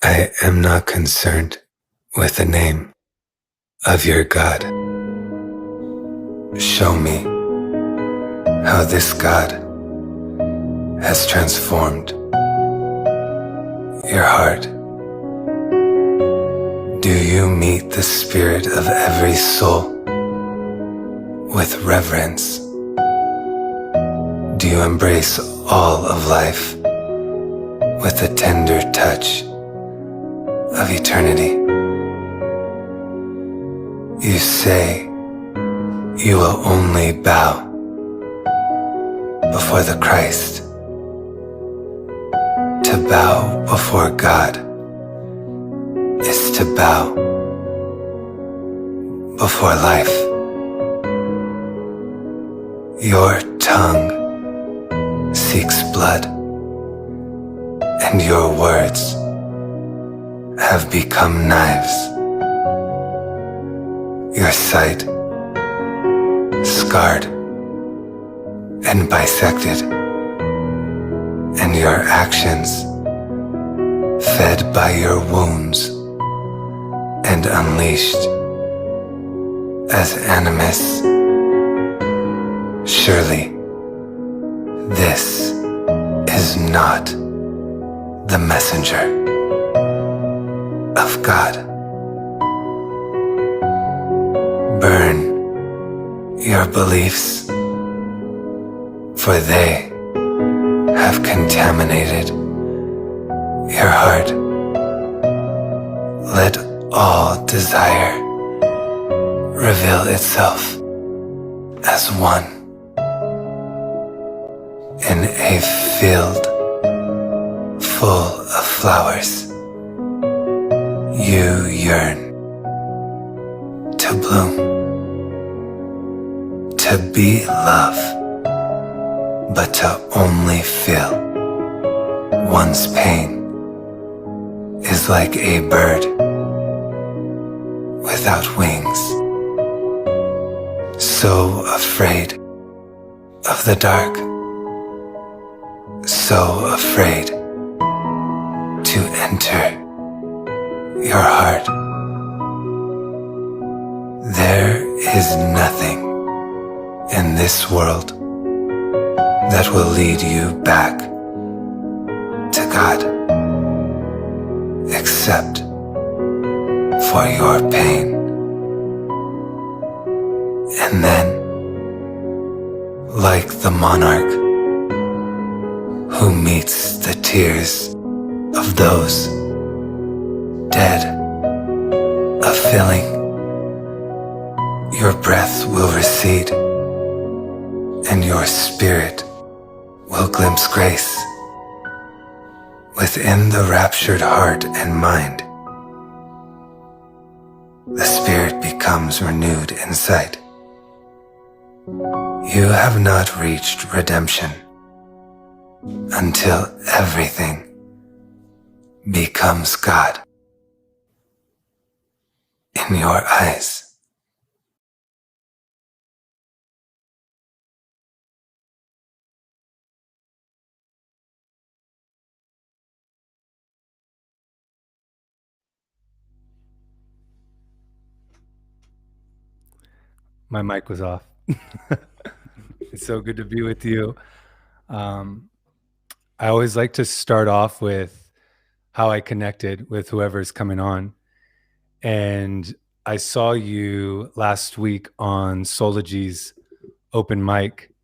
I am not concerned with the name of your God. Show me how this God has transformed your heart. Do you meet the spirit of every soul with reverence? Do you embrace all of life with the tender touch of eternity? You say you will only bow before the Christ. To bow before God is to bow before life. Your tongue seeks blood, and your words have become knives. Your sight scarred and bisected, and your actions fed by your wounds and unleashed as animus. Surely this is not the messenger of God. Burn your beliefs, for they have contaminated your heart. Let all desire reveal itself as one in a field full of flowers. You yearn to bloom, to be love, but to only feel one's pain is like a bird without wings, so afraid of the dark, so afraid to enter your heart. There is nothing in this world that will lead you back to God except for your pain. And then, like the monarch who meets the tears of those dead of filling, your breath will recede and your spirit will glimpse grace. Within the raptured heart and mind, the spirit becomes renewed in sight. You have not reached redemption until everything becomes God in your eyes. My mic was off. It's so good to be with you. I always like to start off with how I connected with whoever's coming on. And I saw you last week on Sology's open mic.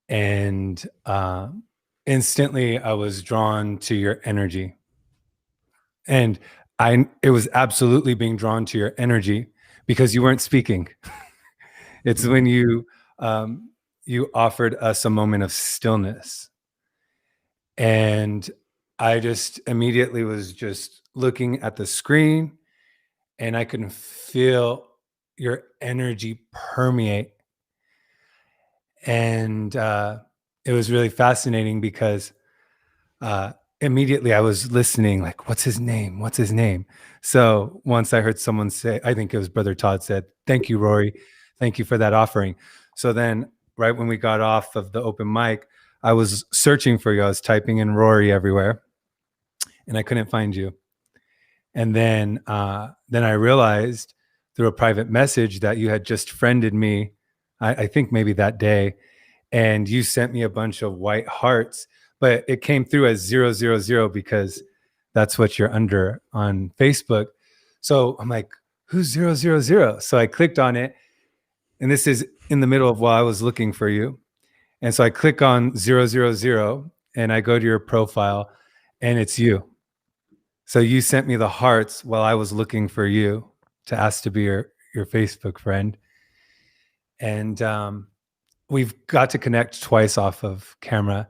And instantly I was drawn to your energy. And it was absolutely being drawn to your energy because you weren't speaking. It's when you offered us a moment of stillness, and I just immediately was just looking at the screen, and I can feel your energy permeate, and it was really fascinating because immediately I was listening, like, "What's his name? What's his name?" So once I heard someone say, I think it was Brother Todd said, "Thank you, Rory. Thank you for that offering." So then, right when we got off of the open mic, I was searching for you. I was typing in Rory everywhere, and I couldn't find you. And then I realized through a private message that you had just friended me. I think maybe that day, and you sent me a bunch of white hearts, but it came through as 000 because that's what you're under on Facebook. So I'm like, who's 000? So I clicked on it, and this is in the middle of while I was looking for you. And so I click on 000 and I go to your profile, and it's you. So you sent me the hearts while I was looking for you to ask to be your Facebook friend. And we've got to connect twice off of camera.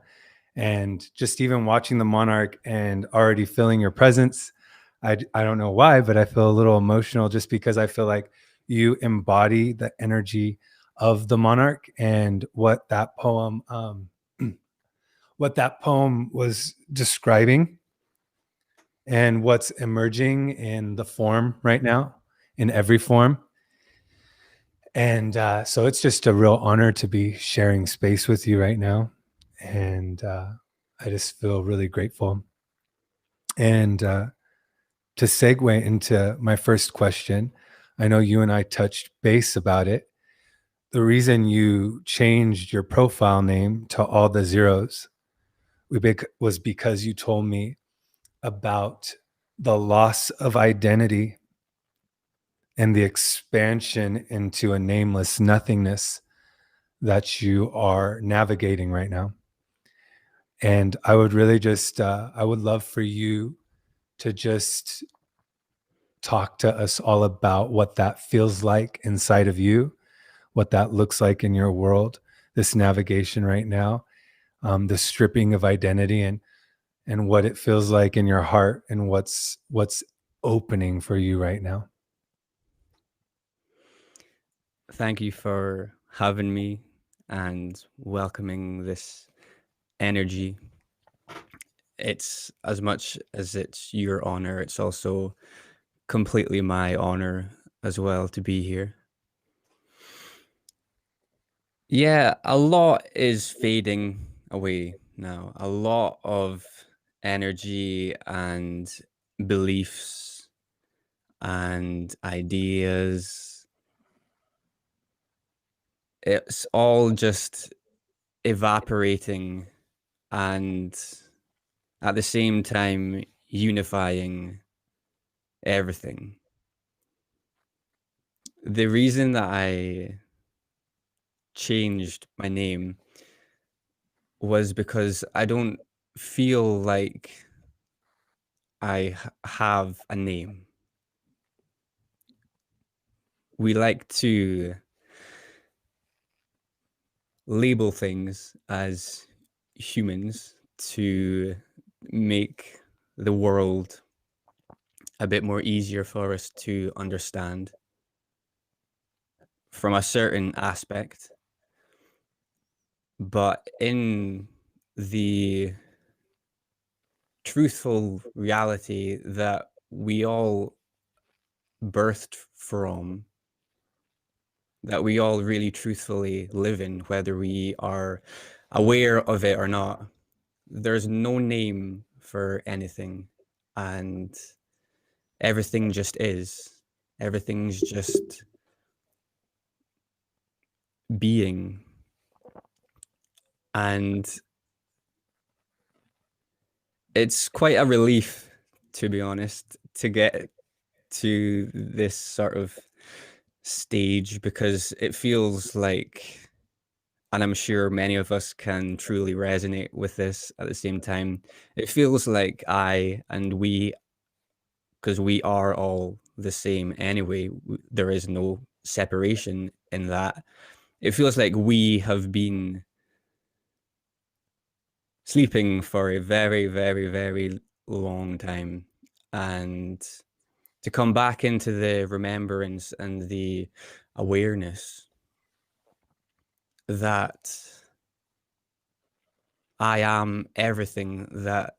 And just even watching the monarch and already feeling your presence, I don't know why, but I feel a little emotional just because I feel like you embody the energy of the monarch and what that poem was describing and what's emerging in the form right now, in every form. And so it's just a real honor to be sharing space with you right now. And I just feel really grateful. And to segue into my first question, I know you and I touched base about it. The reason you changed your profile name to all the zeros was because you told me about the loss of identity and the expansion into a nameless nothingness that you are navigating right now. And I would really I would love for you to just talk to us all about what that feels like inside of you, what that looks like in your world, this navigation right now, the stripping of identity, and what it feels like in your heart, and what's opening for you right now. Thank you for having me and welcoming this energy. It's as much as it's your honor, it's also completely my honor as well to be here. Yeah, a lot is fading away now. A lot of energy and beliefs and ideas. It's all just evaporating and at the same time unifying everything. The reason that I changed my name was because I don't feel like I have a name. We like to label things as humans to make the world a bit more easier for us to understand from a certain aspect. But in the truthful reality that we all birthed from, that we all really truthfully live in, whether we are aware of it or not, there's no name for anything, and everything just is. Everything's just being. And it's quite a relief, to be honest, to get to this sort of stage, because it feels like, and I'm sure many of us can truly resonate with this at the same time, it feels like I and we, because we are all the same anyway, there is no separation in that. It feels like we have been sleeping for a very, very, very long time. And to come back into the remembrance and the awareness that I am everything that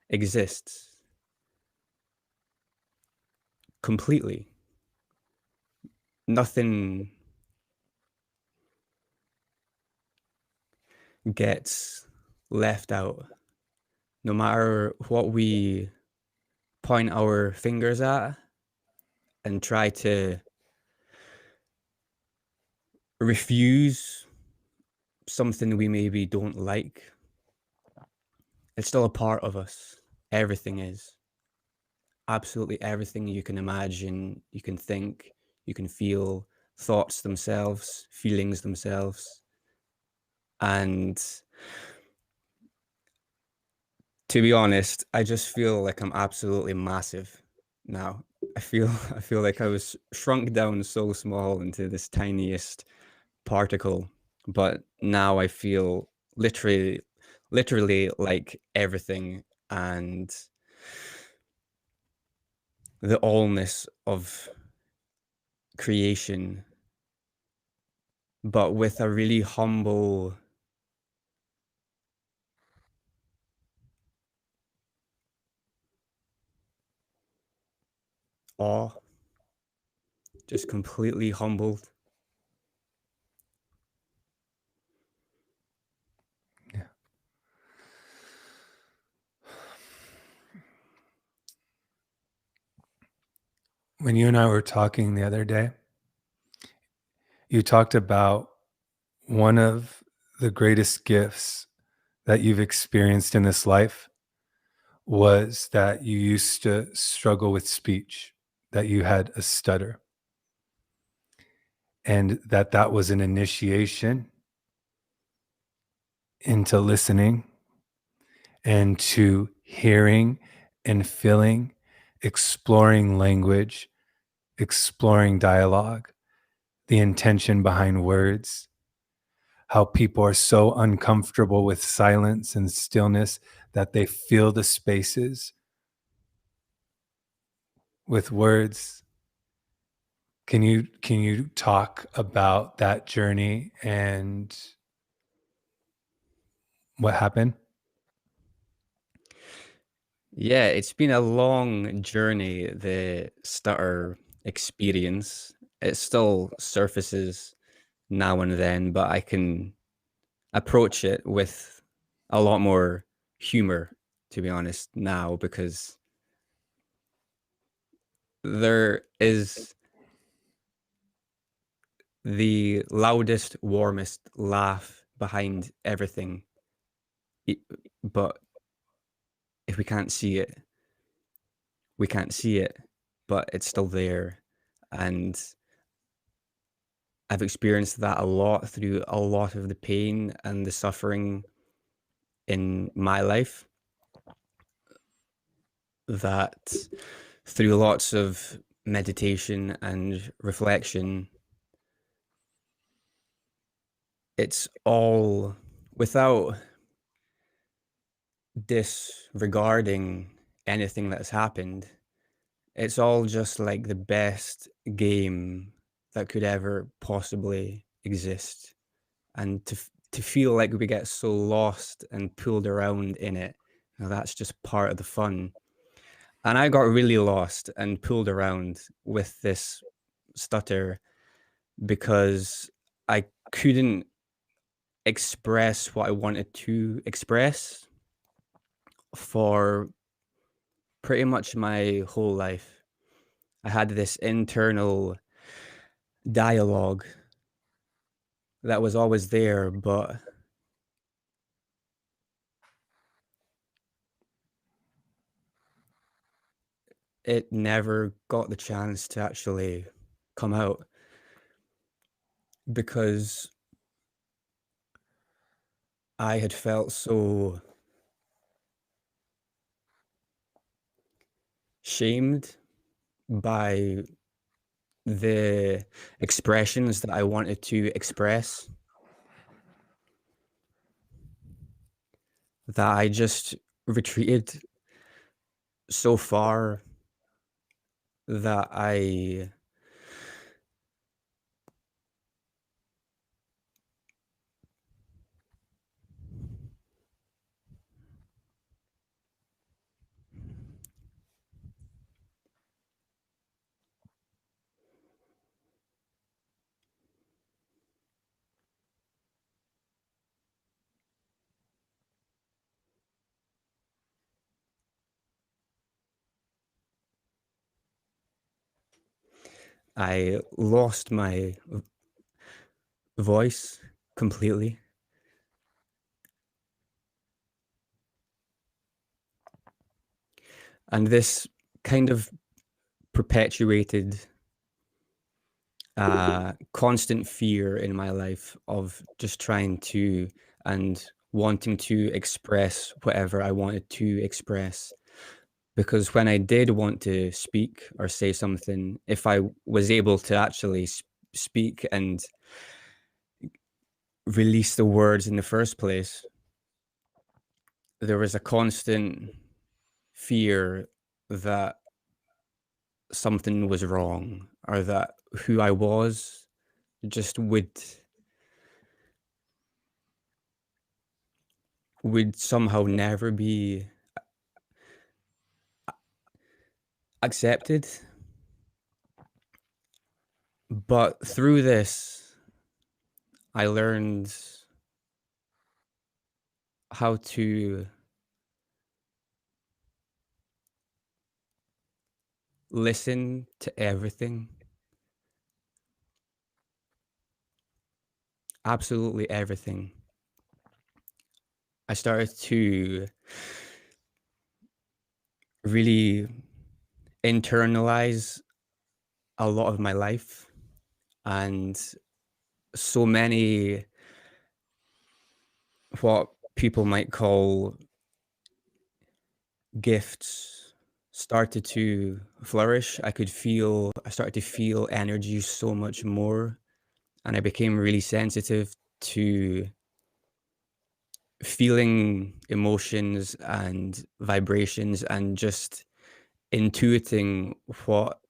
exists completely. Nothing gets left out. no matter what we point our fingers at and try to refuse something we maybe don't like, it's still a part of us. Everything is. Absolutely everything you can imagine, you can think, you can feel, thoughts themselves, feelings themselves. And to be honest, I just feel like I'm absolutely massive now. I feel like I was shrunk down so small into this tiniest particle, but now I feel literally like everything, and the allness of creation, but with a really humble awe, just completely humbled. Yeah. When you and I were talking the other day, you talked about one of the greatest gifts that you've experienced in this life was that you used to struggle with speech, that you had a stutter, and that was an initiation into listening and to hearing and feeling, exploring language, exploring dialogue, the intention behind words, how people are so uncomfortable with silence and stillness that they fill the spaces with words. Can you talk about that journey and what happened? Yeah, it's been a long journey, the stutter experience. It still surfaces now and then, but I can approach it with a lot more humor, to be honest, now, because there is the loudest, warmest laugh behind everything. I- But if we can't see it, we can't see it, but it's still there. And I've experienced that a lot through a lot of the pain and the suffering in my life, that through lots of meditation and reflection, it's all without disregarding anything that's happened. It's all just like the best game that could ever possibly exist. And to feel like we get so lost and pulled around in it, that's just part of the fun. And I got really lost and pulled around with this stutter because I couldn't express what I wanted to express for pretty much my whole life. I had this internal dialogue that was always there, but it never got the chance to actually come out because I had felt so shamed by the expressions that I wanted to express, that I just retreated so far that I I lost my voice completely. And this kind of perpetuated constant fear in my life of just trying to and wanting to express whatever I wanted to express. Because when I did want to speak or say something, if I was able to actually speak and release the words in the first place, there was a constant fear that something was wrong or that who I was just would somehow never be accepted. But through this, I learned how to listen to everything, absolutely everything. I started to really internalize a lot of my life, and so many what people might call gifts started to flourish. I started to feel energy so much more, and I became really sensitive to feeling emotions and vibrations and just intuiting what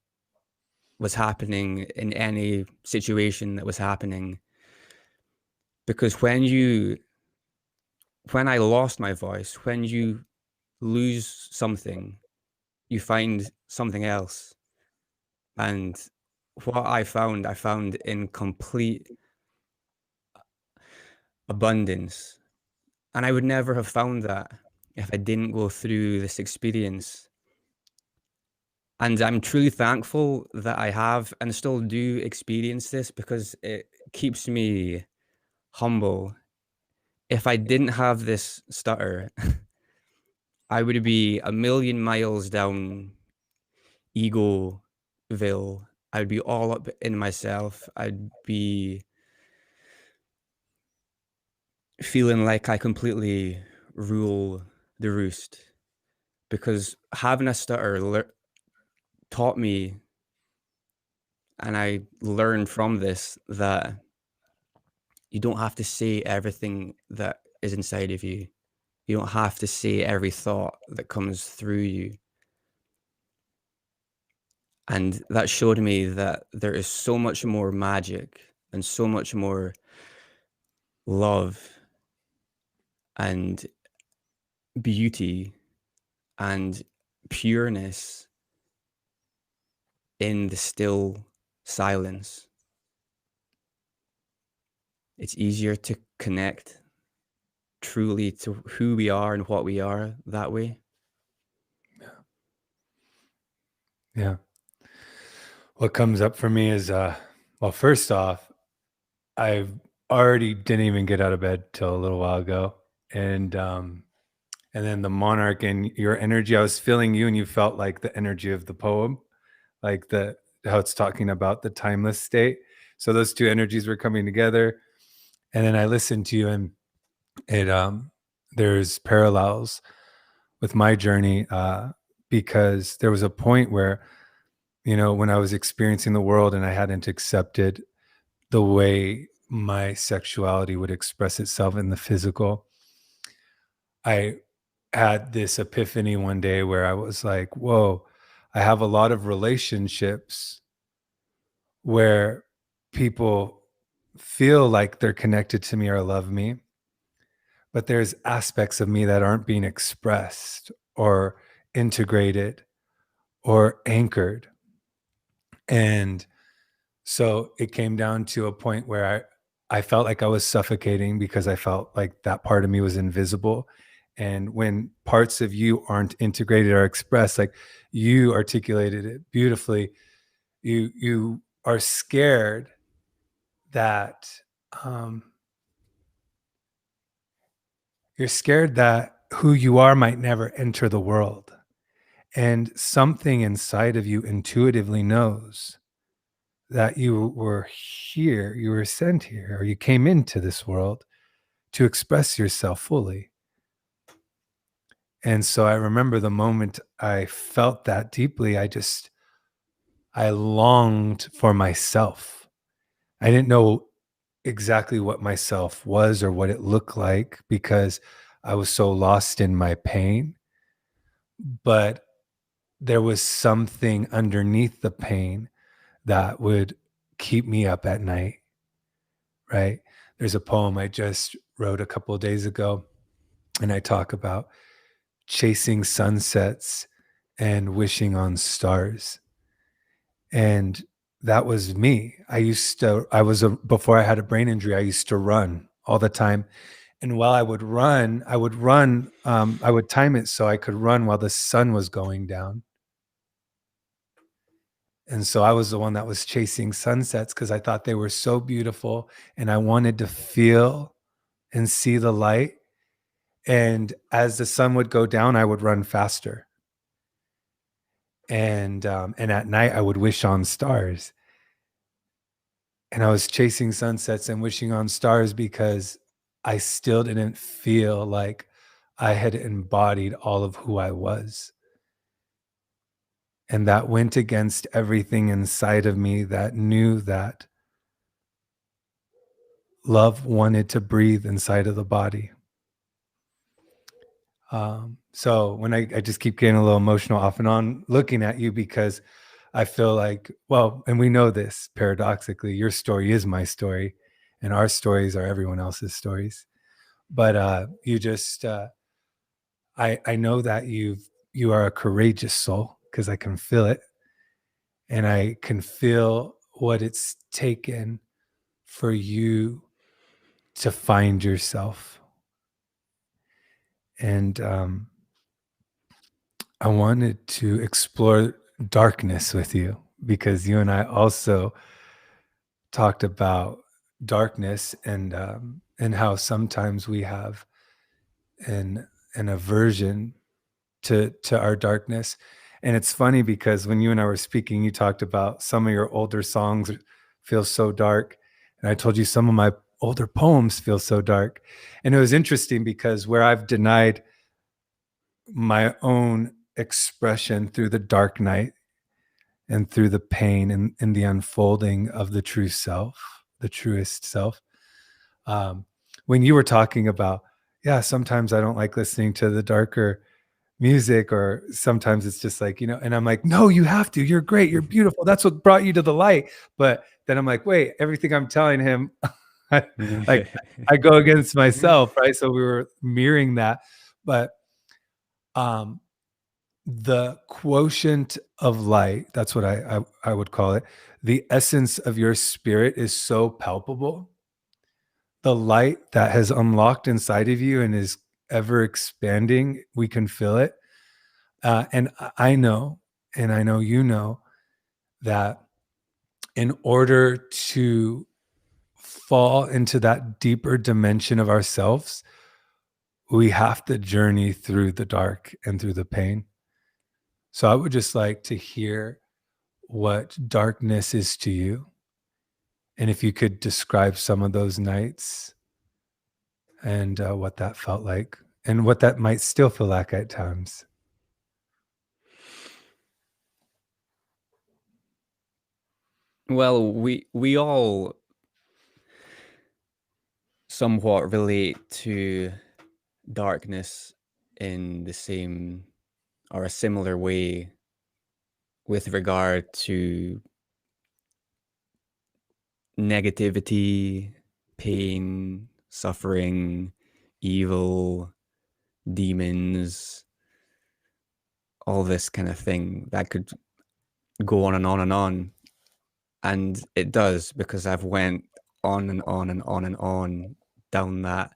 was happening in any situation that was happening. Because when I lost my voice, when you lose something, you find something else. And what I found in complete abundance. And I would never have found that if I didn't go through this experience. And I'm truly thankful that I have and still do experience this because it keeps me humble. If I didn't have this stutter, I would be a million miles down Egoville. I'd be all up in myself. I'd be feeling like I completely rule the roost because having a stutter taught me, and I learned from this, that you don't have to say everything that is inside of you. You don't have to say every thought that comes through you. And that showed me that there is so much more magic and so much more love and beauty and pureness in the still silence. It's easier to connect truly to who we are and what we are that way. Yeah. What comes up for me is, well, first off, I already didn't even get out of bed till a little while ago. And then the monarch and your energy, I was feeling you and you felt like the energy of the poem, like how it's talking about the timeless state. So those two energies were coming together. And then I listened to you and there's parallels with my journey, because there was a point where, when I was experiencing the world and I hadn't accepted the way my sexuality would express itself in the physical, I had this epiphany one day where I was like, whoa, I have a lot of relationships where people feel like they're connected to me or love me, but there's aspects of me that aren't being expressed or integrated or anchored. And so it came down to a point where I felt like I was suffocating because I felt like that part of me was invisible. And when parts of you aren't integrated or expressed, like you articulated it beautifully, you are scared that um, you're scared that who you are might never enter the world. And something inside of you intuitively knows that you were here, you were sent here, or you came into this world to express yourself fully. And so I remember the moment I felt that deeply, I longed for myself. I didn't know exactly what myself was or what it looked like because I was so lost in my pain. But there was something underneath the pain that would keep me up at night, right? There's a poem I just wrote a couple of days ago, and I talk about chasing sunsets and wishing on stars. And that was me. Before I had a brain injury, I used to run all the time. And while I would run, I would time it so I could run while the sun was going down. And so I was the one that was chasing sunsets because I thought they were so beautiful and I wanted to feel and see the light. And as the sun would go down, I would run faster. And at night I would wish on stars. And I was chasing sunsets and wishing on stars because I still didn't feel like I had embodied all of who I was. And that went against everything inside of me that knew that love wanted to breathe inside of the body. So when I just keep getting a little emotional off and on looking at you because I feel like, well, and we know this paradoxically, your story is my story and our stories are everyone else's stories. But I know that you are a courageous soul because I can feel it. And I can feel what it's taken for you to find yourself. And I wanted to explore darkness with you because you and I also talked about darkness and how sometimes we have an aversion to our darkness. And it's funny because when you and I were speaking, you talked about some of your older songs feel so dark, and I told you some of my older poems feel so dark. And it was interesting because where I've denied my own expression through the dark night and through the pain and the unfolding of the true self, the truest self. When you were talking about, yeah, sometimes I don't like listening to the darker music, or sometimes it's just like, and I'm like, no, you have to, you're great, you're beautiful. That's what brought you to the light. But then I'm like, wait, everything I'm telling him, like I go against myself, right? So we were mirroring that. But um the quotient of light, that's what I would call it, the essence of your spirit is so palpable. The light that has unlocked inside of you and is ever expanding, we can feel it. And I know, and I know you know, that in order to fall into that deeper dimension of ourselves, we have to journey through the dark and through the pain. So I would just like to hear what darkness is to you. And if you could describe some of those nights and what that felt like and what that might still feel like at times. Well, we all somewhat relate to darkness in the same or a similar way with regard to negativity, pain, suffering, evil, demons, all this kind of thing that could go on and on and on. And it does, because I've went on and on and on and on down that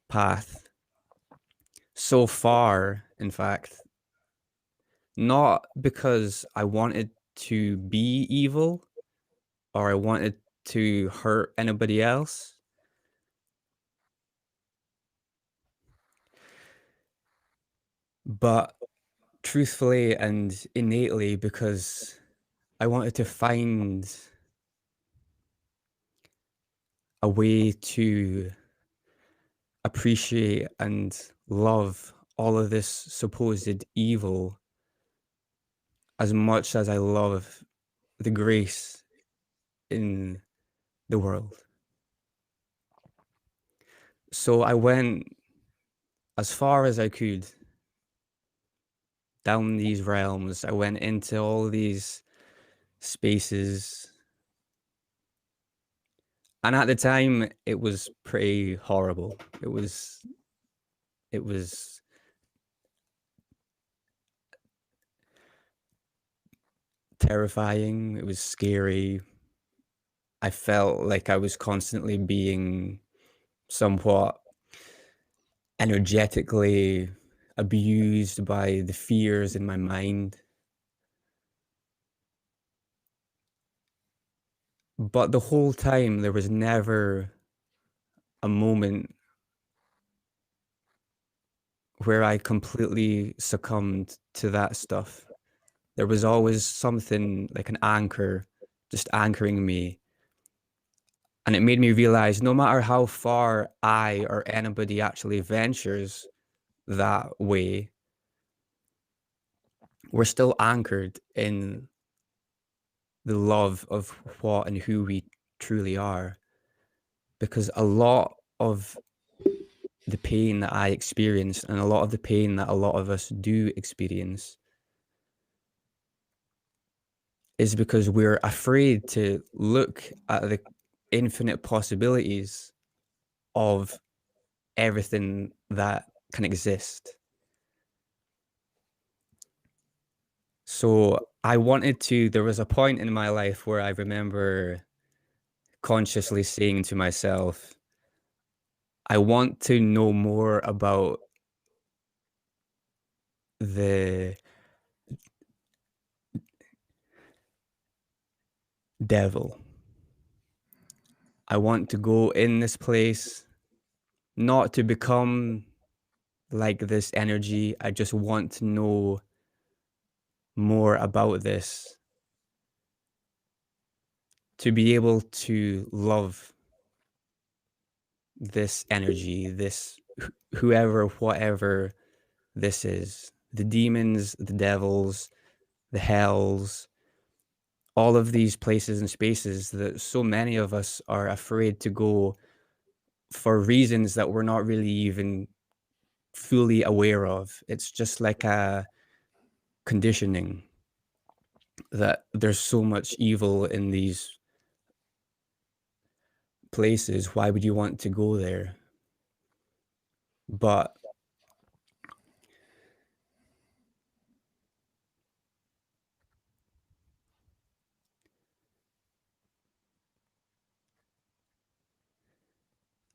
path so far, in fact, not because I wanted to be evil, or I wanted to hurt anybody else. But truthfully and innately, because I wanted to find a way to appreciate and love all of this supposed evil as much as I love the grace in the world. So I went as far as I could down these realms. I went into all these spaces. And at the time, it was pretty horrible. It was terrifying. It was scary. I felt like I was constantly being somewhat energetically abused by the fears in my mind. But the whole time, there was never a moment where I completely succumbed to that stuff. There was always something like an anchor just anchoring me. And it made me realize no matter how far I or anybody actually ventures that way, we're still anchored in the love of what and who we truly are. Because a lot of the pain that I experienced and a lot of the pain that a lot of us do experience is because we're afraid to look at the infinite possibilities of everything that can exist. So there was a point in my life where I remember consciously saying to myself, I want to know more about the devil. I want to go in this place, not to become like this energy. I just want to know more about this, to be able to love this energy, this whoever, whatever this is, the demons, the devils, the hells, all of these places and spaces that so many of us are afraid to go for reasons that we're not really even fully aware of. It's just like a conditioning that there's so much evil in these places. Why would you want to go there? But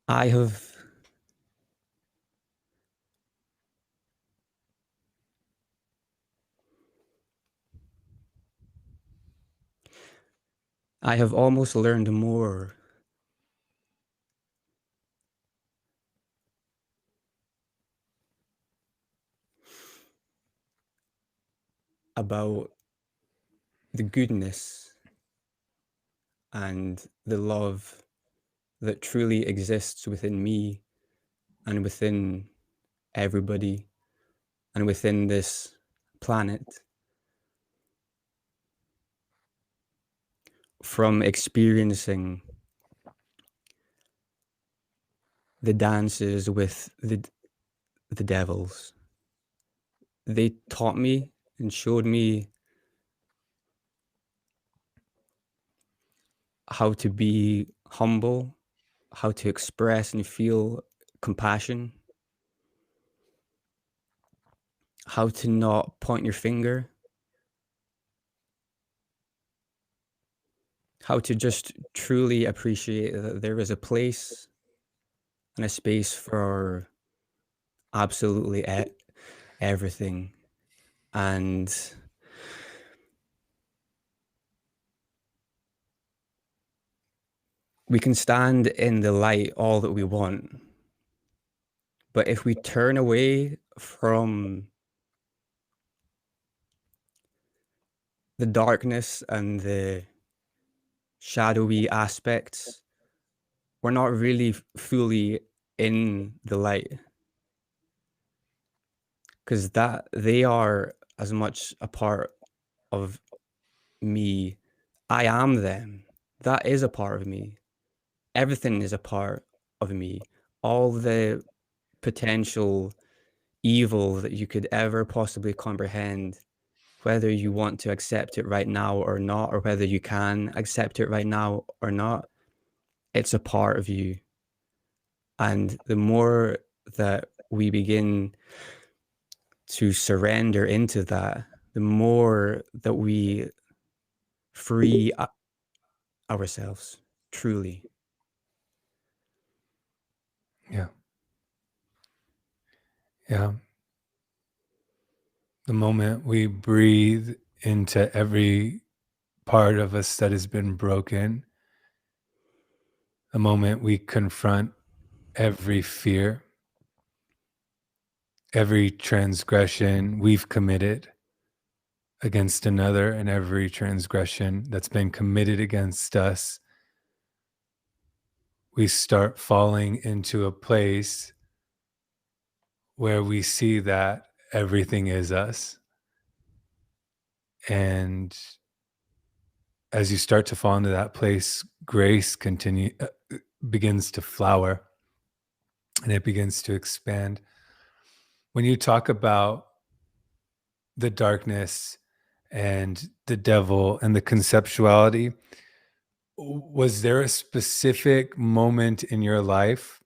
I have almost learned more about the goodness and the love that truly exists within me and within everybody and within this planet, from experiencing the dances with the devils. They taught me and showed me how to be humble, how to express and feel compassion, how to not point your finger, how to just truly appreciate that there is a place and a space for absolutely everything. And we can stand in the light all that we want, but if we turn away from the darkness and the shadowy aspects, we're not really fully in the light, because that they are as much a part of me. I am them. That is a part of me. Everything is a part of me. All the potential evil that you could ever possibly comprehend, whether you want to accept it right now or not, or whether you can accept it right now or not, it's a part of you. And the more that we begin to surrender into that, the more that we free ourselves, truly. Yeah. Yeah. The moment we breathe into every part of us that has been broken, the moment we confront every fear, every transgression we've committed against another, and every transgression that's been committed against us, we start falling into a place where we see that everything is us. And as you start to fall into that place, grace begins to flower, and it begins to expand. When you talk about the darkness and the devil and the conceptuality, was there a specific moment in your life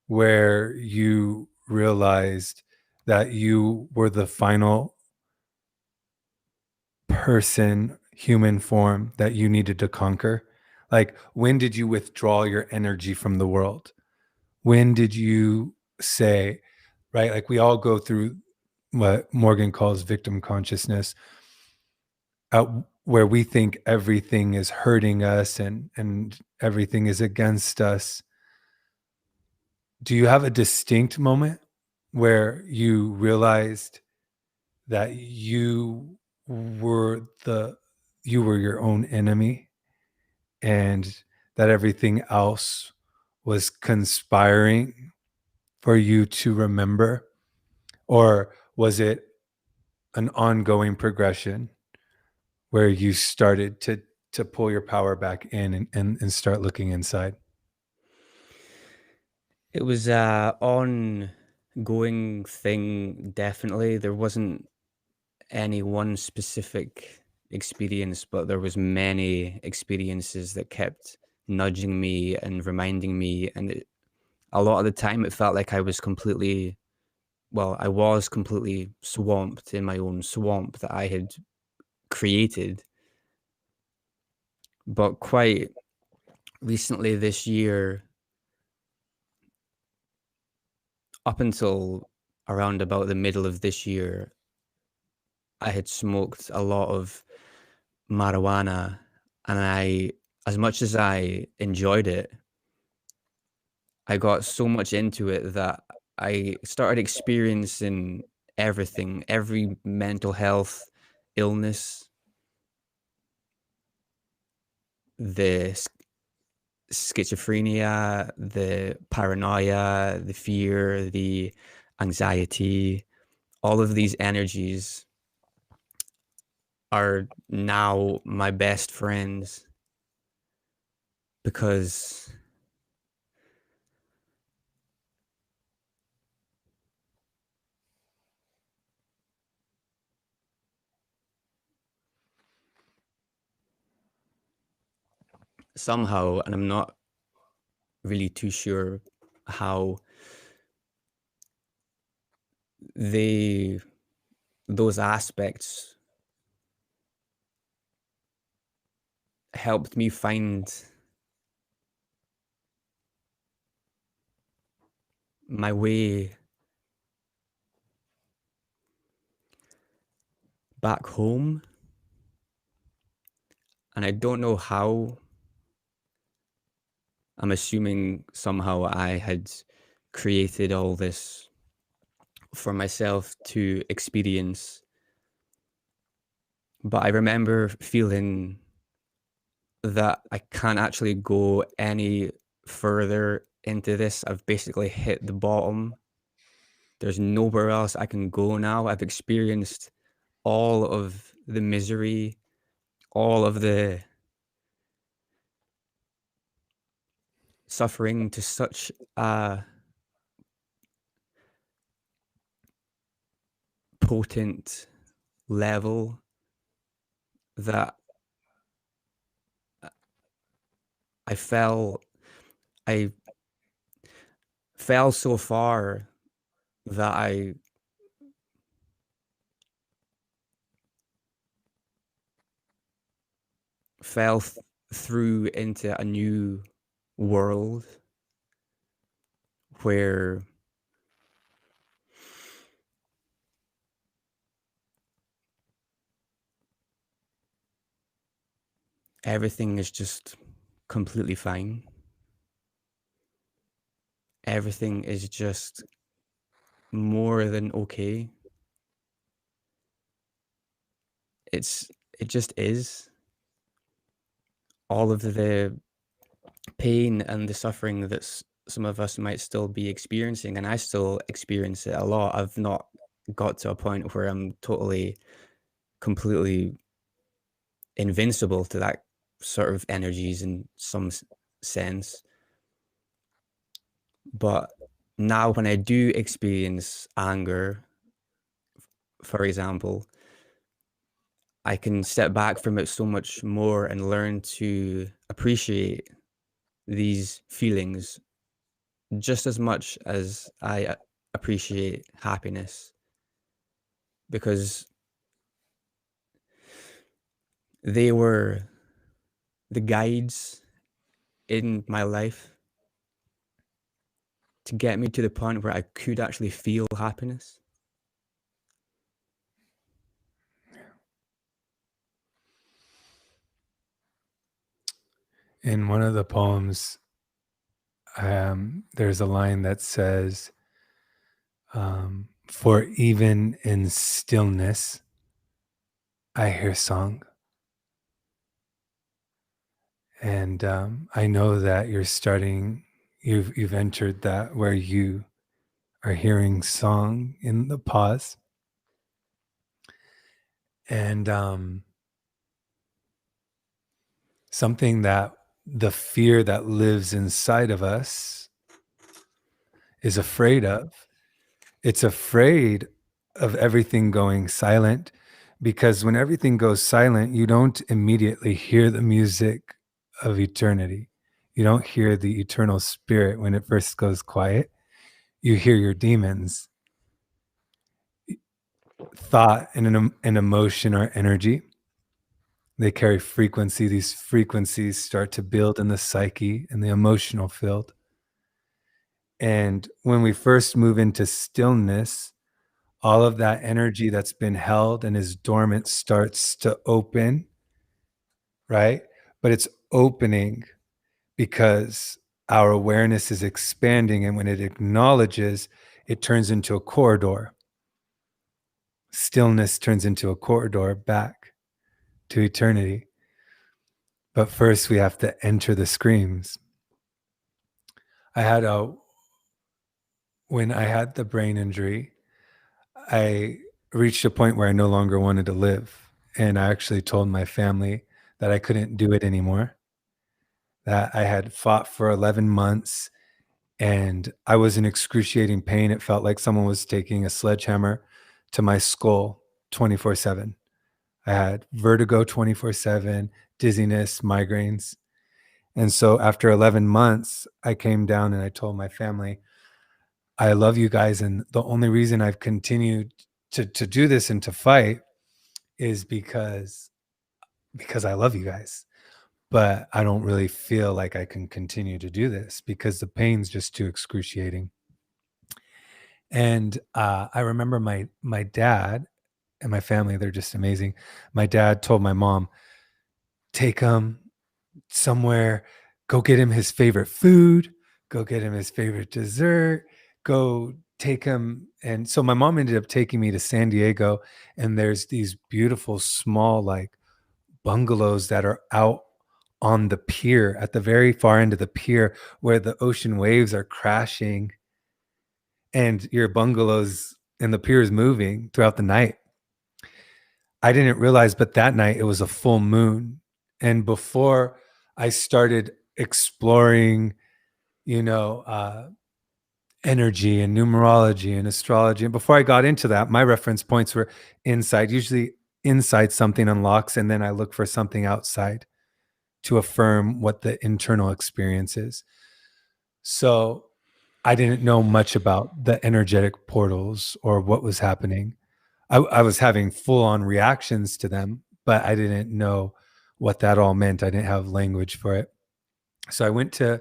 where you realized that you were the final person, human form that you needed to conquer? Like, when did you withdraw your energy from the world? When did you say, right? Like, we all go through what Morgan calls victim consciousness, where we think everything is hurting us and everything is against us. Do you have a distinct moment where you realized that were you were your own enemy, and that everything else was conspiring for you to remember? Or was it an ongoing progression where you started to pull your power back in and start looking inside? It was a ongoing thing, definitely. There wasn't any one specific experience, but there was many experiences that kept nudging me and reminding me. And a lot of the time, it felt like I was completely swamped in my own swamp that I had created. But quite recently this year, up until around about the middle of this year, I had smoked a lot of marijuana, and as much as I enjoyed it, I got so much into it that I started experiencing everything, every mental health illness, the schizophrenia, the paranoia, the fear, the anxiety. All of these energies are now my best friends, because somehow, and I'm not really too sure how, they those aspects helped me find my way back home. And I don't know how I'm assuming somehow I had created all this for myself to experience. But I remember feeling that I can't actually go any further into this. I've basically hit the bottom. There's nowhere else I can go now. I've experienced all of the misery, all of the suffering to such a potent level that I fell I fell so far that I fell through into a new world where everything is just completely fine. Everything is just more than okay. It just is. All of the pain and the suffering that some of us might still be experiencing, and I still experience it a lot. I've not got to a point where I'm totally, completely invincible to that sort of energies in some sense. But now when I do experience anger, for example, I can step back from it so much more and learn to appreciate these feelings just as much as I appreciate happiness, because they were the guides in my life to get me to the point where I could actually feel happiness. In one of the poems, there's a line that says, "For even in stillness, I hear song." And I know that you've entered that where you are hearing song in the pause. And something that the fear that lives inside of us is afraid of. It's afraid of everything going silent, because when everything goes silent, you don't immediately hear the music of eternity. You don't hear the eternal spirit when it first goes quiet. You hear your demons, thought and an emotion or energy. They carry frequency. These frequencies start to build in the psyche and the emotional field. And when we first move into stillness, all of that energy that's been held and is dormant starts to open, right? But it's opening because our awareness is expanding. And when it acknowledges, it turns into a corridor. Stillness turns into a corridor back to eternity. But first, we have to enter the screams. When I had the brain injury, I reached a point where I no longer wanted to live. And I actually told my family that I couldn't do it anymore, that I had fought for 11 months and I was in excruciating pain. It felt like someone was taking a sledgehammer to my skull 24/7. I had vertigo 24/7, dizziness, migraines. And so after 11 months, I came down and I told my family, I love you guys. And the only reason I've continued to do this and to fight is because I love you guys. But I don't really feel like I can continue to do this because the pain's just too excruciating. And I remember my dad and my family, they're just amazing. My dad told my mom, take them somewhere, go get him his favorite food, go get him his favorite dessert, go take him. And so my mom ended up taking me to San Diego, and there's these beautiful small like bungalows that are out on the pier at the very far end of the pier where the ocean waves are crashing and your bungalows and the pier is moving throughout the night. I didn't realize, but that night it was a full moon. And before I started exploring, you know, energy and numerology and astrology, and before I got into that, my reference points were inside. Usually, inside something unlocks, and then I look for something outside to affirm what the internal experience is. So I didn't know much about the energetic portals or what was happening. I was having full on reactions to them, but I didn't know what that all meant. I didn't have language for it. So I went to,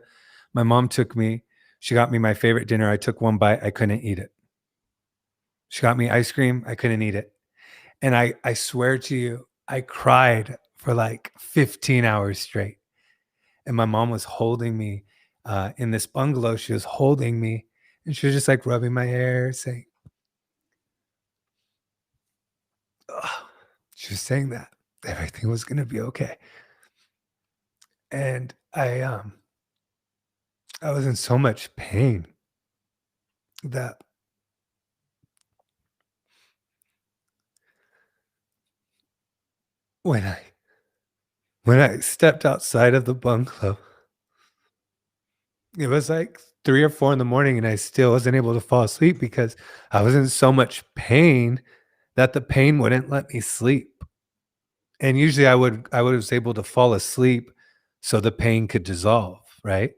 my mom took me, she got me my favorite dinner. I took one bite, I couldn't eat it. She got me ice cream, I couldn't eat it. And I swear to you, I cried for like 15 hours straight. And my mom was holding me in this bungalow. She was holding me and she was just like rubbing my hair, saying, "Ugh." She was saying that everything was going to be okay. And I was in so much pain that when I when I stepped outside of the bungalow, it was like 3 or 4 in the morning, and I still wasn't able to fall asleep because I was in so much pain that the pain wouldn't let me sleep. And usually I was able to fall asleep so the pain could dissolve, right?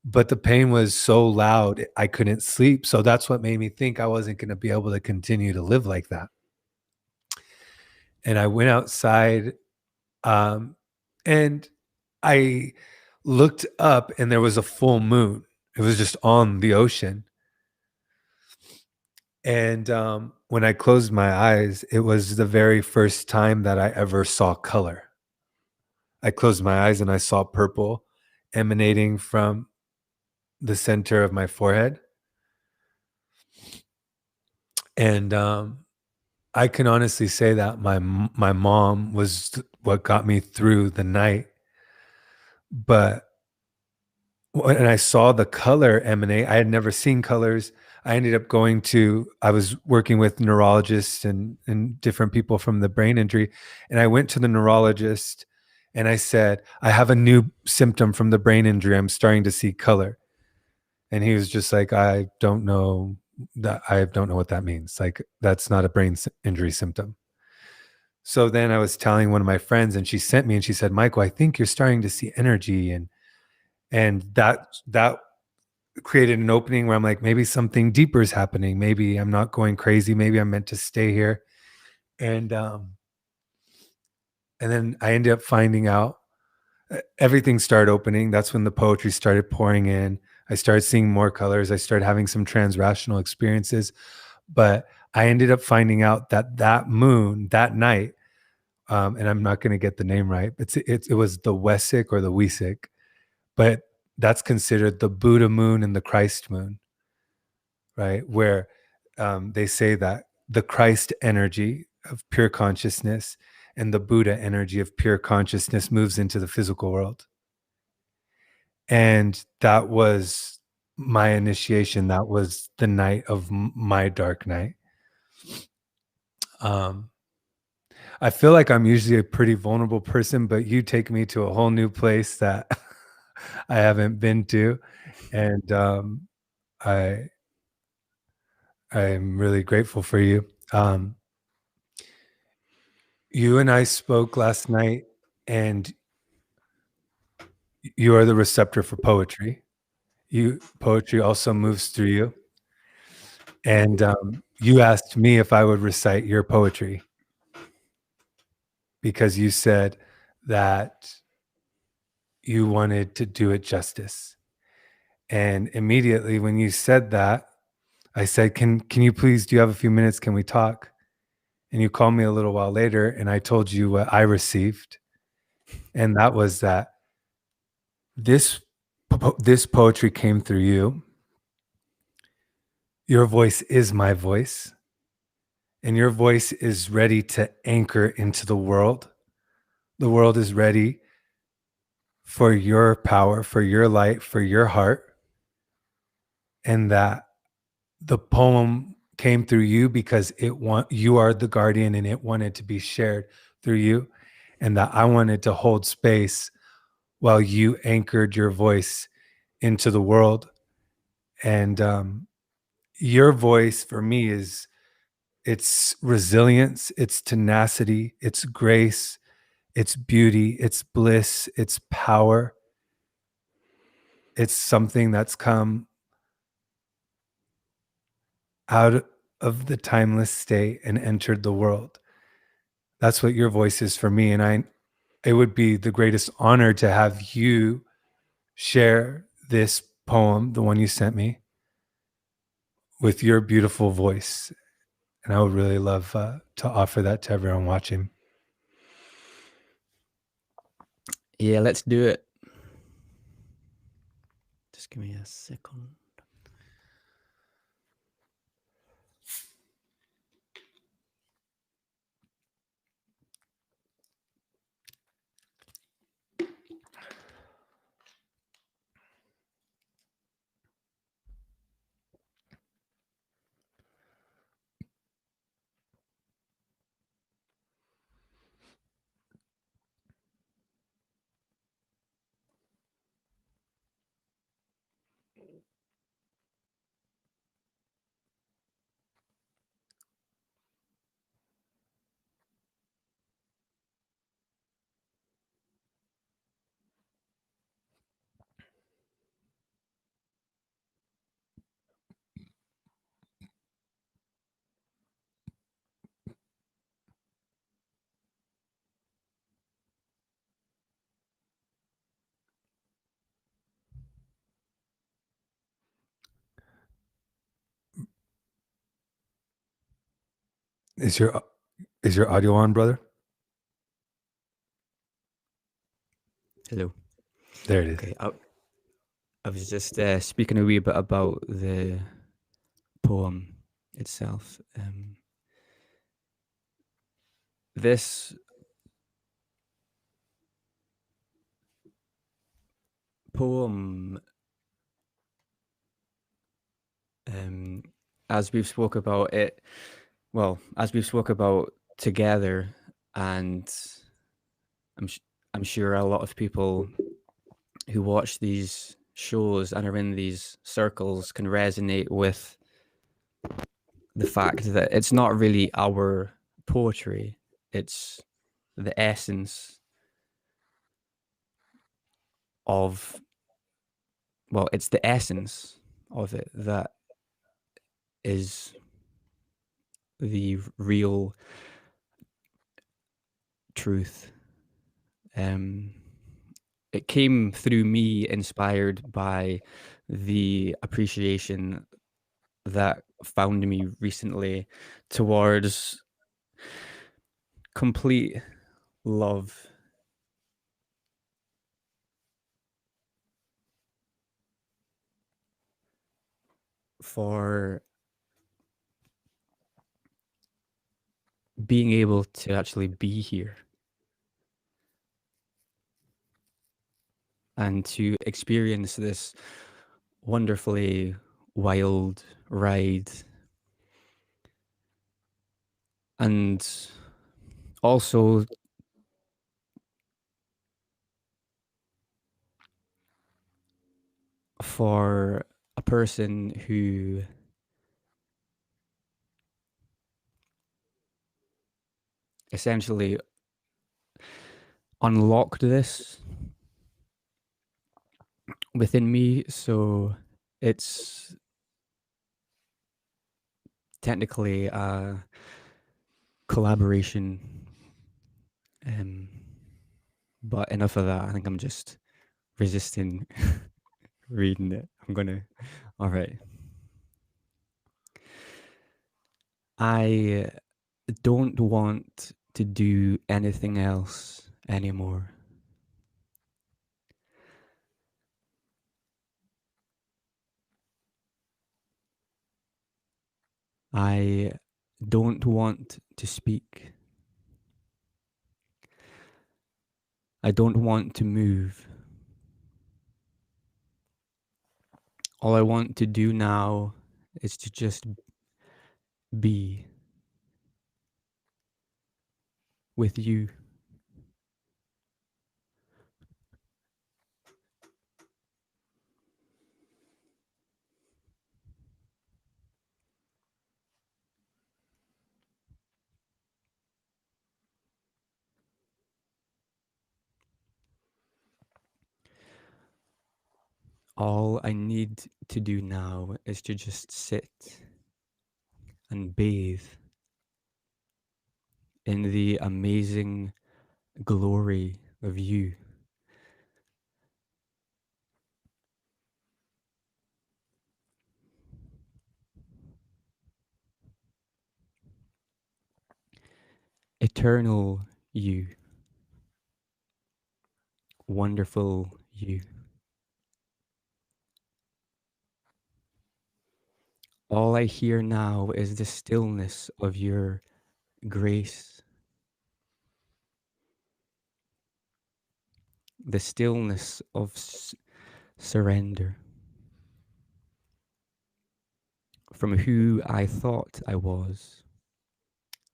But the pain was so loud, I couldn't sleep. So that's what made me think I wasn't going to be able to continue to live like that. And I went outside, um, and I looked up, and there was a full moon. It was just on the ocean. And when I closed my eyes, it was the very first time that I ever saw color. I closed my eyes and I saw purple emanating from the center of my forehead. And I can honestly say that my mom was what got me through the night. But when I saw the color emanate, I had never seen colors. I ended up I was working with neurologists and different people from the brain injury. And I went to the neurologist and I said, I have a new symptom from the brain injury. I'm starting to see color. And he was just like, I don't know what that means. Like, that's not a injury symptom. So then I was telling one of my friends, and she sent me and she said, Michael, I think you're starting to see energy. And that created an opening where I'm like, maybe something deeper is happening. Maybe I'm not going crazy. Maybe I'm meant to stay here. And then I ended up finding out everything started opening. That's when the poetry started pouring in. I started seeing more colors. I started having some transrational experiences. But I ended up finding out that moon, that night, and I'm not going to get the name right. It was the Wesic or the Wesic, but that's considered the Buddha moon and the Christ moon, right? Where they say that the Christ energy of pure consciousness and the Buddha energy of pure consciousness moves into the physical world. And that was my initiation. That was the night of my dark night. I feel like I'm usually a pretty vulnerable person, but you take me to a whole new place that I haven't been to. And I'm really grateful for you. You and I spoke last night, and you are the receptor for poetry. Poetry also moves through you. And you asked me if I would recite your poetry because you said that you wanted to do it justice. And immediately when you said that, I said, can you please, do you have a few minutes? Can we talk? And you called me a little while later and I told you what I received. And that was that this this poetry came through you. Your voice is my voice, and your voice is ready to anchor into the world. The world is ready for your power, for your light, for your heart, and that the poem came through you because you are the guardian and it wanted to be shared through you, and that I wanted to hold space while you anchored your voice into the world. And your voice for me is it's resilience, it's tenacity, it's grace, it's beauty, it's bliss, it's power. It's something that's come out of the timeless state and entered the world. That's what your voice is for me. And it would be the greatest honor to have you share this poem, the one you sent me, with your beautiful voice. And I would really love to offer that to everyone watching. Yeah, let's do it. Just give me a second. Is your audio on, brother? Hello. There it is. Okay, I was just speaking a wee bit about the poem itself. This poem, as we've spoke about it, as we've spoke about together, and I'm sure a lot of people who watch these shows and are in these circles can resonate with the fact that it's not really our poetry, it's the essence of, it's the essence of it that is the real truth. It came through me inspired by the appreciation that found me recently towards complete love for being able to actually be here and to experience this wonderfully wild ride, and also for a person who essentially unlocked this within me. So it's technically a collaboration. But enough of that. I think I'm just resisting reading it. All right. I don't want to do anything else anymore. I don't want to speak. I don't want to move. All I want to do now is to just be with you. All I need to do now is to just sit and bathe in the amazing glory of you. Eternal you. Wonderful you. All I hear now is the stillness of your grace, the stillness of surrender from who I thought I was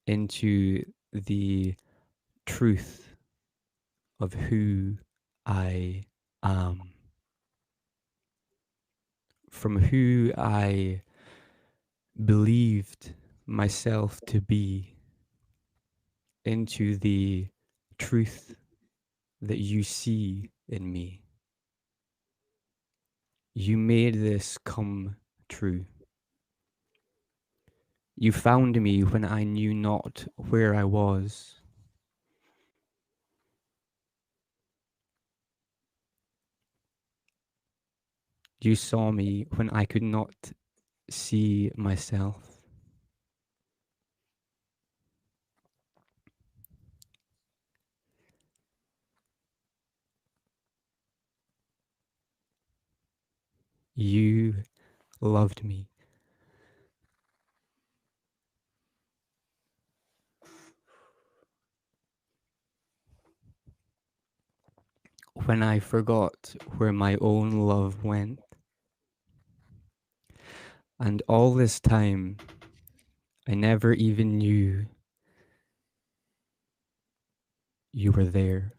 into the truth of who I am, from who I believed myself to be into the truth that you see in me. You made this come true. You found me when I knew not where I was. You saw me when I could not see myself. You loved me. When I forgot where my own love went. And all this time, I never even knew you were there.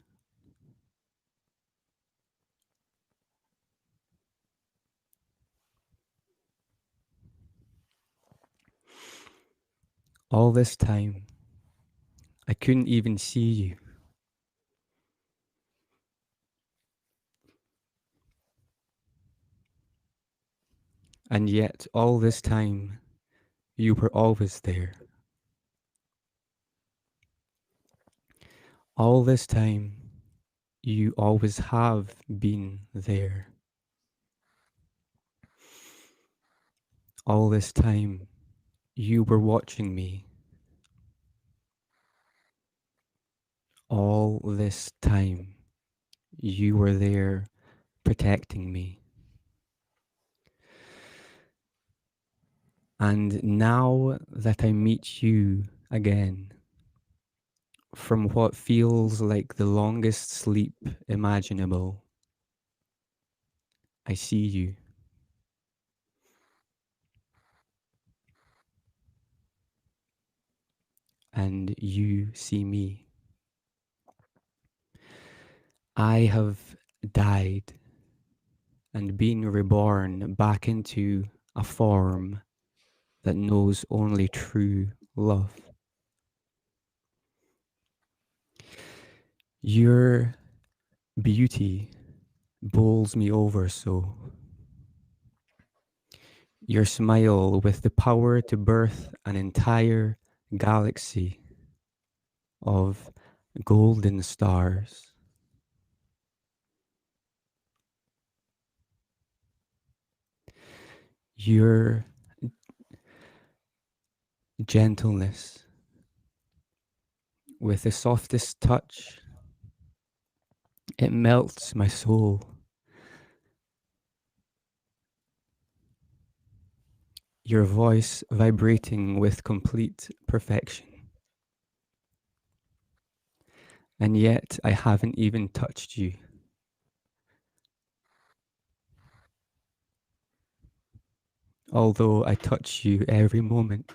All this time, I couldn't even see you. And yet, all this time, you were always there. All this time, you always have been there. All this time, you were watching me. All this time, you were there protecting me. And now that I meet you again, from what feels like the longest sleep imaginable, I see you. And you see me. I have died and been reborn back into a form that knows only true love. Your beauty bowls me over so. Your smile with the power to birth an entire galaxy of golden stars. Your gentleness with the softest touch, it melts my soul. your voice vibrating with complete perfection. And yet I haven't even touched you. Although I touch you every moment.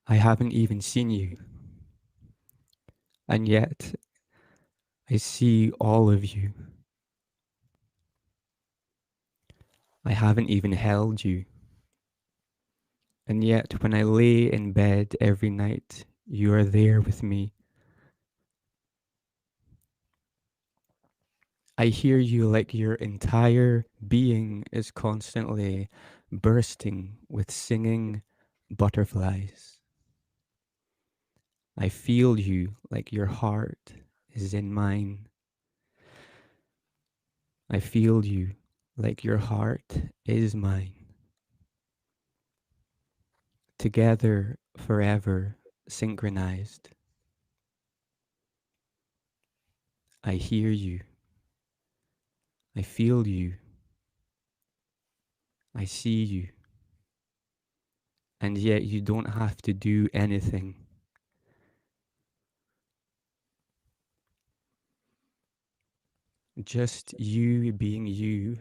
I haven't even seen you. And yet I see all of you. I haven't even held you. And yet when I lay in bed every night, you are there with me. I hear you like your entire being is constantly bursting with singing butterflies. I feel you like your heart is in mine. I feel you like your heart is mine. Together, forever, synchronized. I hear you. I feel you. I see you. And yet you don't have to do anything. Just you being you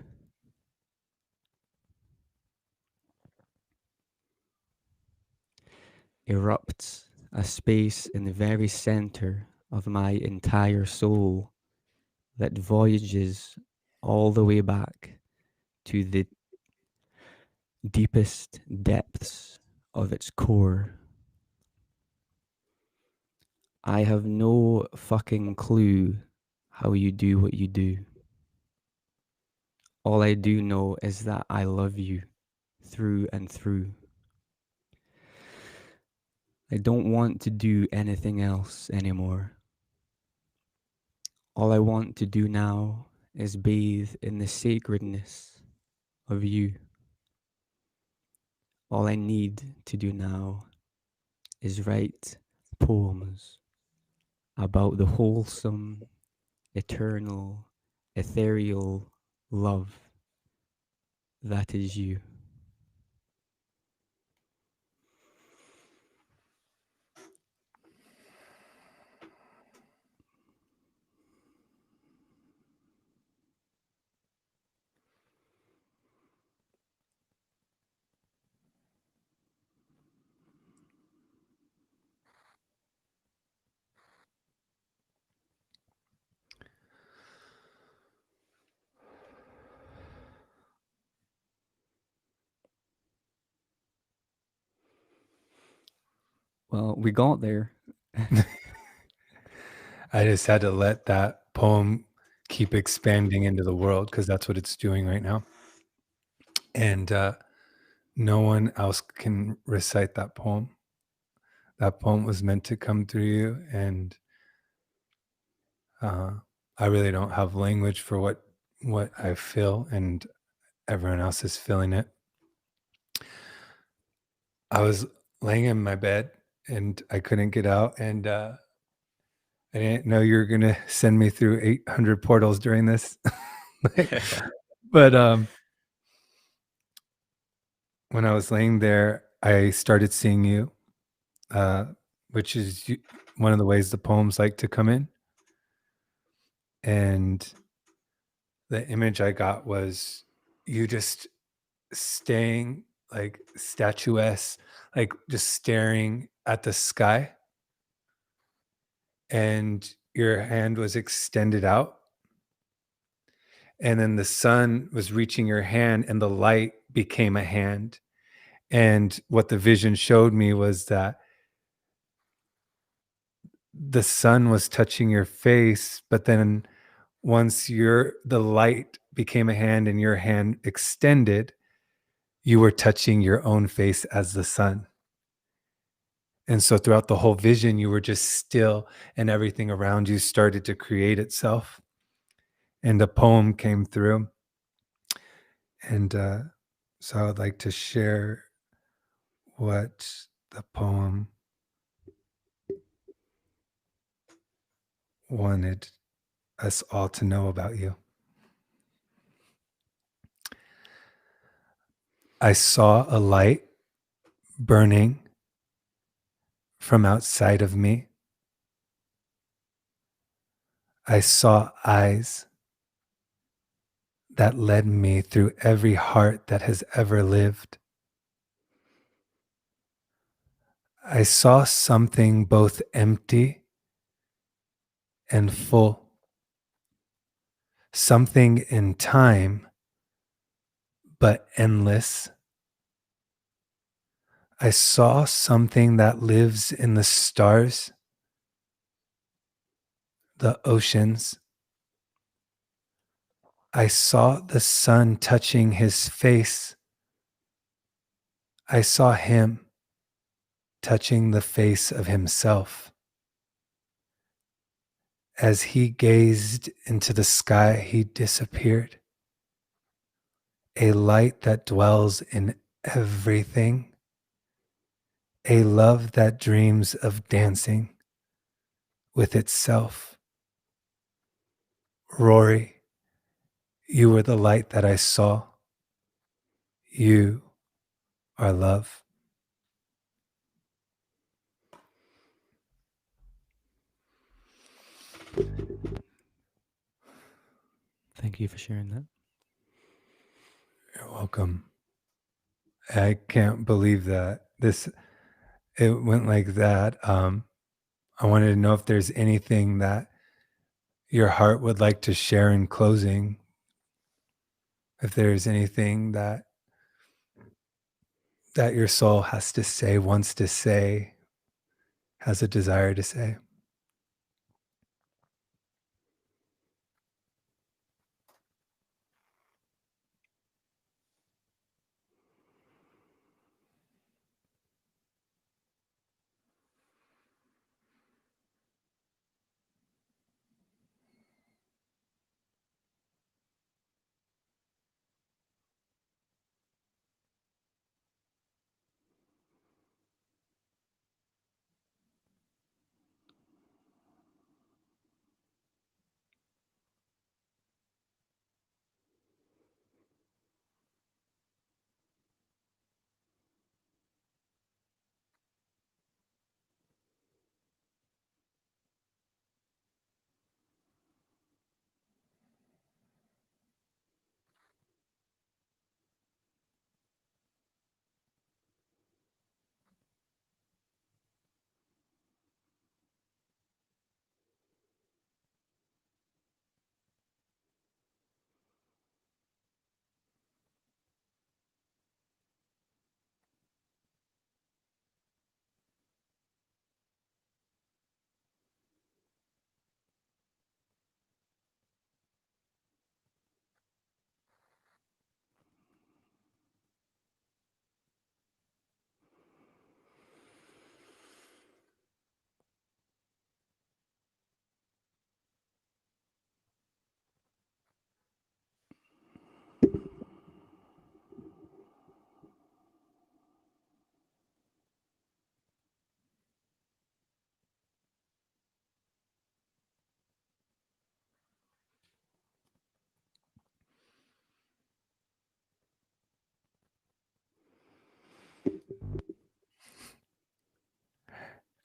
erupts a space in the very center of my entire soul that voyages all the way back to the deepest depths of its core. I have no fucking clue how you do what you do. All I do know is that I love you through and through. I don't want to do anything else anymore. All I want to do now is bathe in the sacredness of you. All I need to do now is write poems about the wholesome, eternal, ethereal love that is you. Well, we got there. I just had to let that poem keep expanding into the world because that's what it's doing right now. And no one else can recite that poem. That poem was meant to come through you. And I really don't have language for what I feel, and everyone else is feeling it. I was laying in my bed and I couldn't get out, and I didn't know you were gonna send me through 800 portals during this. But when I was laying there, I started seeing you, which is one of the ways the poems like to come in. And the image I got was you just staying like statuesque, like just staring at the sky, and your hand was extended out, and then the sun was reaching your hand and the light became a hand. And what the vision showed me was that the sun was touching your face, but then once the light became a hand and your hand extended, you were touching your own face as the sun. And so throughout the whole vision, you were just still, and everything around you started to create itself. And the poem came through. And so I would like to share what the poem wanted us all to know about you. I saw a light burning from outside of me. I saw eyes that led me through every heart that has ever lived. I saw something both empty and full, something in time, but endless. I saw something that lives in the stars, the oceans. I saw the sun touching his face. I saw him touching the face of himself. As he gazed into the sky, he disappeared. A light that dwells in everything. A love that dreams of dancing with itself. Rory, you were the light that I saw. You are love. Thank you for sharing that. You're welcome. I can't believe that it went like that. I wanted to know if there's anything that your heart would like to share in closing. If there's anything that your soul has to say, wants to say, has a desire to say.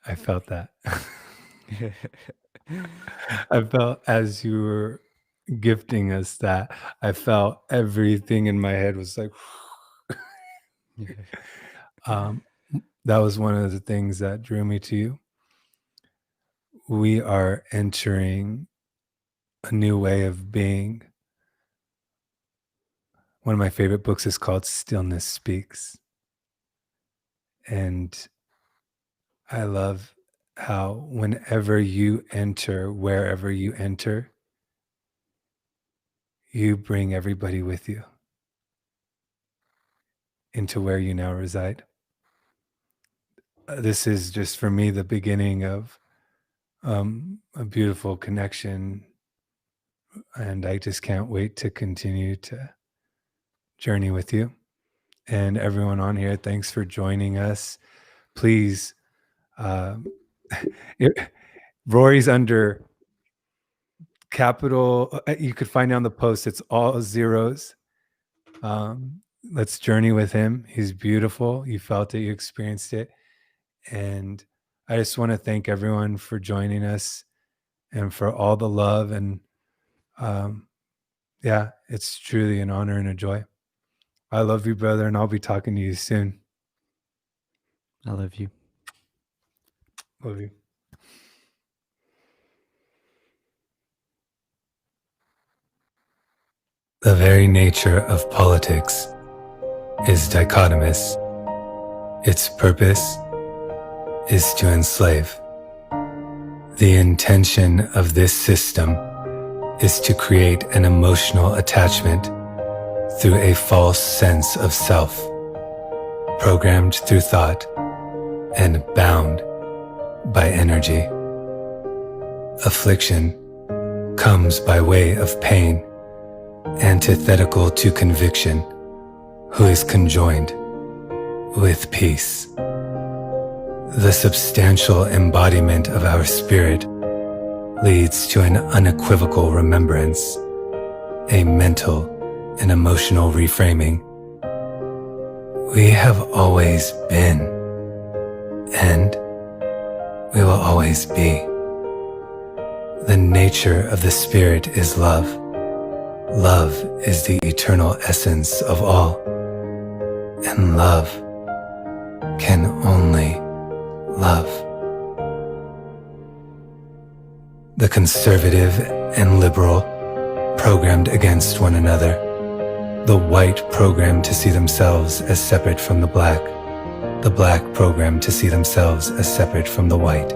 I felt that. I felt as you were gifting us that, I felt everything in my head was like, um, that was one of the things that drew me to you. We are entering a new way of being. One of my favorite books is called Stillness Speaks. And I love how whenever you enter, wherever you enter, you bring everybody with you into where you now reside. This is just for me the beginning of a beautiful connection, and I just can't wait to continue to journey with you. And everyone on here, thanks for joining us. Please, Rory's under capital. You could find it on the post. It's all zeros. Let's journey with him. He's beautiful. You felt it, you experienced it. And I just want to thank everyone for joining us and for all the love. And yeah, it's truly an honor and a joy. I love you, brother, and I'll be talking to you soon. I love you. Love you. The very nature of politics is dichotomous. Its purpose is to enslave. The intention of this system is to create an emotional attachment through a false sense of self, programmed through thought and bound by energy. Affliction comes by way of pain, antithetical to conviction, who is conjoined with peace. The substantial embodiment of our spirit leads to an unequivocal remembrance, a mental and emotional reframing. We have always been, and we will always be. The nature of the spirit is love. Love is the eternal essence of all, and love can only love. The conservative and liberal programmed against one another, the white programmed to see themselves as separate from the black programmed to see themselves as separate from the white,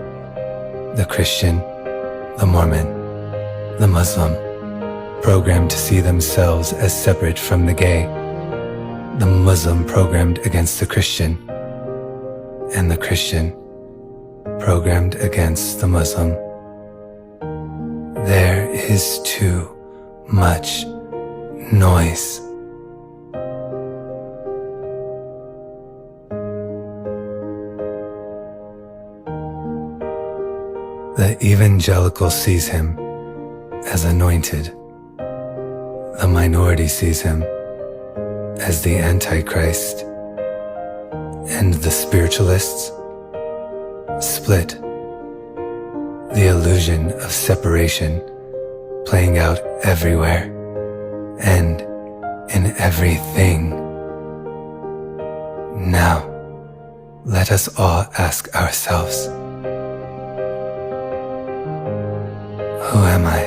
the Christian, the Mormon, the Muslim, programmed to see themselves as separate from the gay, the Muslim programmed against the Christian, and the Christian programmed against the Muslim. There is too much noise. The evangelical sees him as anointed. The minority sees him as the Antichrist. And the spiritualists split. The illusion of separation playing out everywhere and in everything. Now, let us all ask ourselves, who am I?